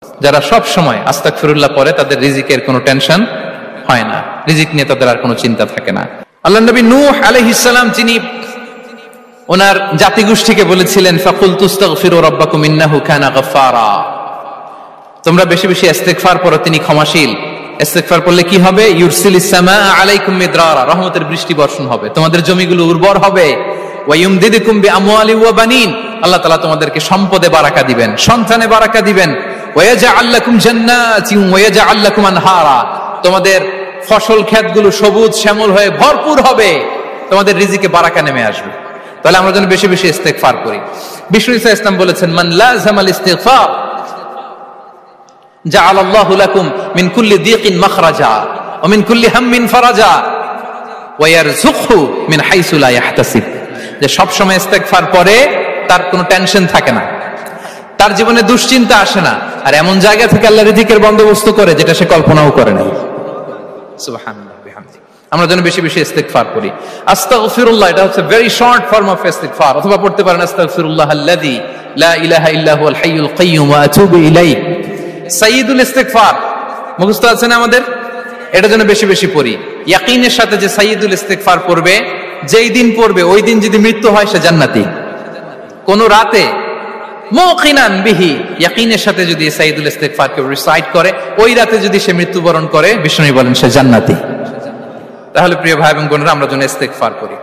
যারা সব সময় আস্তাগফিরুল্লাহ পড়ে তাদের রিজিকের কোনো টেনশন হয় না, রিজিক নিয়ে তাদের আর কোনো চিন্তা থাকে না। আল্লাহর নবী নূহ আলাইহিস সালাম যিনি ওনার জাতিগোষ্ঠীকে বলেছিলেন ফাকুলতু আস্তাগফিরু রাব্বাকুম ইন্নাহু কানা গাফফারা, তোমরা বেশি বেশি ইস্তেগফার পড়ো, তিনি ক্ষমাশীল। ইস্তেগফার পড়লে কি হবে? ইউরসিলিস সামাআ আলাইকুম মিদরারা, রহমতের বৃষ্টি বর্ষণ হবে, তোমাদের জমিগুলো উর্বর হবে। ওয়া ইউমদিদুকুম বিআমওয়ালি ওয়া বানিন, আল্লাহ তাআলা তোমাদেরকে সম্পদে বারাকা দিবেন, সন্তানে বারাকা দিবেন। ওয়া ইয়াজআল লাকুম জান্নাতিন ওয়া ইয়াজআল লাকুম আনহারা, তোমাদের ফসল ক্ষেতগুলো সবুজ শ্যামল হয়ে ভরপুর হবে, তোমাদের রিজিকে বারাকা নেমে আসবে। তাহলে আমরা যেন বেশি বেশি ইস্তেগফার করি। বিষ্ণু ইসা ইসলাম বলেছেন মান লাযামাল ইস্তিগফার জাআলাল্লাহু লাকুম মিন কুল্লি দিকিন মাখরাজা ওয়া মিন কুল্লি হাম্মিন ফারাজা ওয়া ইয়ারযুকহু মিন হাইসু লা ইয়াহতাসিব, যে সব সময় ইস্তেগফার পড়ে তার কোনো টেনশন থাকে না, তার জীবনে দুশ্চিন্তা আসে না, আর এমন জায়গা থেকে আল্লাহ রিজিকের বন্দোবস্ত করে যেটা সে কল্পনাও করে না। সুবহানাল্লাহ বিহামদি। আমরা যেন বেশি বেশি ইস্তেগফার করি। আস্তাগফিরুল্লাহ এটা হচ্ছে ভেরি শর্ট ফর্ম অফ ইস্তেগফার, অথবা পড়তে পারেন আস্তাগফিরুল্লাহাল্লাযী লা ইলাহা ইল্লা হুয়াল হাইয়ুল কাইয়্যুম ওয়া আতুবু ইলাইহি। সাইয়্যিদুল ইস্তেগফার মুখস্থ আছে না আমাদের? এটা যেন বেশি বেশি পড়ি ইয়াকিনের সাথে, যে সাইয়্যিদুল ইস্তেগফার পড়বে, যেই দিন পড়বে ওই দিন যদি মৃত্যু হয় সে জান্নাতি। কোন রাতে মুকিনান বিহি, ইয়াকিনের সাথে যদি সাইয়্যিদুল ইস্তেগফার কে রিসাইট করে, ওই রাতে যদি সে মৃত্যুবরণ করে, বিষ্ণু বলেন সে জান্নাতি। তাহলে প্রিয় ভাই এবং বোনেরা, আমরা যেন ইস্তেগফার করি।